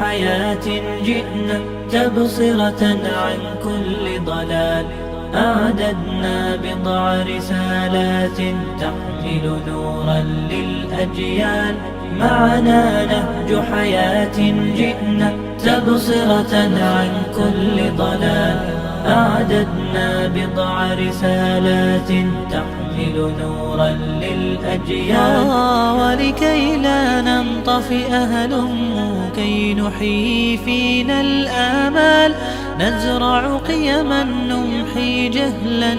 حياة جئنا تبصرة عن كل ضلال أعددنا بضع رسالات تحمل نورا للأجيال معنا نهج حياة جئنا تبصرة عن كل ضلال أعددنا بضع رسالات تحمل نورا للأجيال ولكي لا ننطفئ هلموا كي نحيي فينا الآمال نزرع قيما نمحي جهلا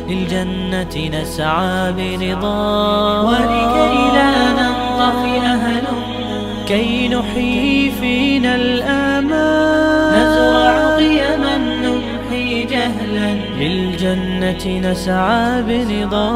للجنة نسعى برضا ولكي لا ننطفئ هلموا كي نحيي فينا الآمال نزرع قيما نمحي جهلا للجنة نسعى برضا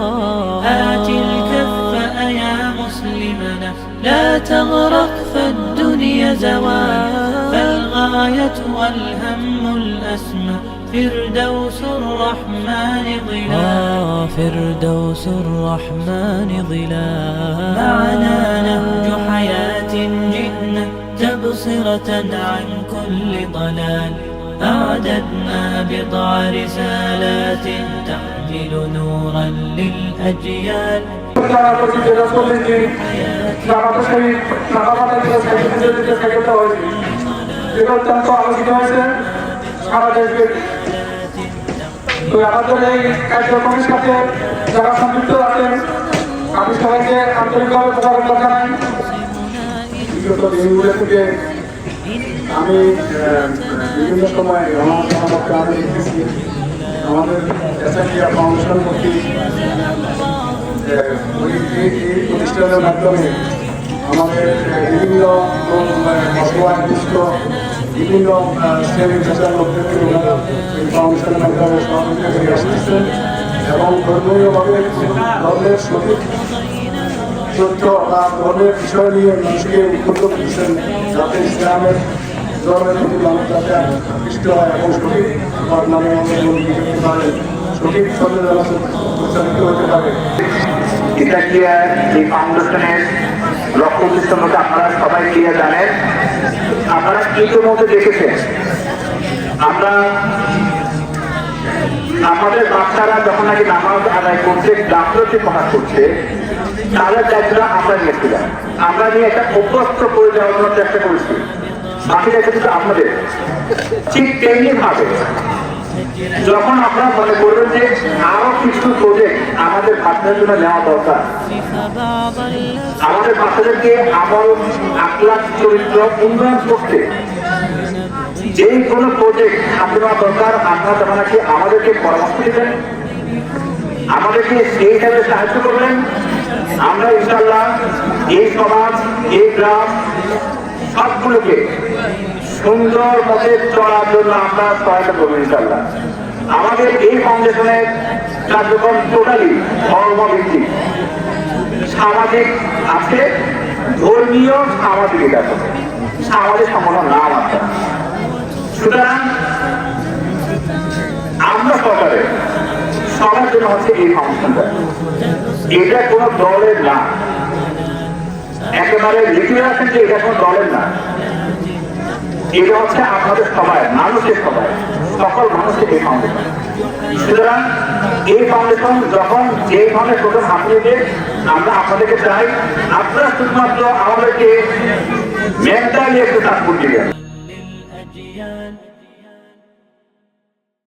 آت الكف يا مسلمنا لا تغرق فالدنيا زوال فالغاية والهم الأسمى فردوس الرحمن ظلال فردوس الرحمن ظلال معنا نهج حياة جئنا تبصرة عن كل ضلال أعددنا بضع رسالات تحمل نورا للأجيال আমাদের এই কার্যক্রমের সাথে যারা সম্পৃক্ত আছেন আমি সবাইকে আন্তরিকভাবে মোবারকবাদ জানাই। বিগত দিনগুলো থেকে আমি বিভিন্ন সময় আমি দেখতেছি আমাদের এসআইডিয়া ফাউন্ডেশন কর্তৃক এই প্রতিষ্ঠানের মাধ্যমে আমাদের বিভিন্ন অসহায় দুষ্ট বিভিন্ন শ্রেণী পেশার লোকদেরকে ওনারা এই ফাউন্ডেশনের মাধ্যমে সহযোগিতা করে আসতেছেন এবং ধর্মীয়ভাবে ধর্মের সঠিক তথ্য বা ধর্মের বিষয় নিয়ে মানুষকে উদ্বুদ্ধ করছেন যাতে ইসলামের ধর্মের প্রতি মানুষ যাতে আকৃষ্ট হয় এবং সঠিক নামে করতে পারে সঠিক ধর্মের প্রচারিত হতে পারে। এটা কি এই ফাউন্ডেশনের লক্ষ্য উদ্দেশ্য মধ্যে আপনারা সবাই ক্লিয়ার জানেন। আপনারা ইতিমধ্যে দেখেছেন আমরা আমাদের বাচ্চারা যখন নাকি নামাজ আদায় করছে গাফলতি পাঠ করছে তাদের দায়িত্বটা আমরা নিয়েছিলাম। আমরা নিয়ে একটা অভ্যস্ত করে যাওয়ার জন্য চেষ্টা করেছি, বাকি দায়িত্ব কিন্তু আপনাদের। ঠিক তেমনি ভাবে যখন আপনারা মনে করবেন যে আরো কিছু প্রজেক্ট আমাদের বাচ্চাদের জন্য নেওয়া দরকার, আমাদের বাচ্চাদেরকে আমল আখলাক চরিত্র উন্নয়ন করতে যে কোনো প্রজেক্ট হাতে নেওয়া দরকার, আপনারা তখন নাকি আমাদেরকে পরামর্শ দিবেন, আমাদেরকে সেই হিসাবে সাহায্য করবেন। আমরা ইনশাল্লাহ এই সমাজ এই গ্রাম সবগুলোকে সুন্দর মতে চলার জন্য আমরা সহায়তা করবো ইনশাল্লাহ। আমাদের এই ফাউন্ডেশনের কার্যক্রম টোটালি ধর্মভিত্তিক, সামাজিক আছে, ধর্মীয় সামাজিক আছে, সামাজিক সংগঠন নাম আছে। সুতরাং আমরা সরকারের সবার জন্য হচ্ছে এই ফাউন্ডেশনটা, এটা কোনো দলের না, একেবারে লিখে রাখেন যে এটা কোনো দলের না, এটা হচ্ছে আপনাদের সবাই, মানুষের সবাই, সকল মানুষের এই ফাউন্ডেশন। সুতরাং এই ফাউন্ডেশন যখন যে ধরনের প্রথম হাত নিতে আমরা আপনাদেরকে চাই, আপনারা শুধুমাত্র আমাদেরকে মেন্টালি একটু সাপোর্ট দিবেন।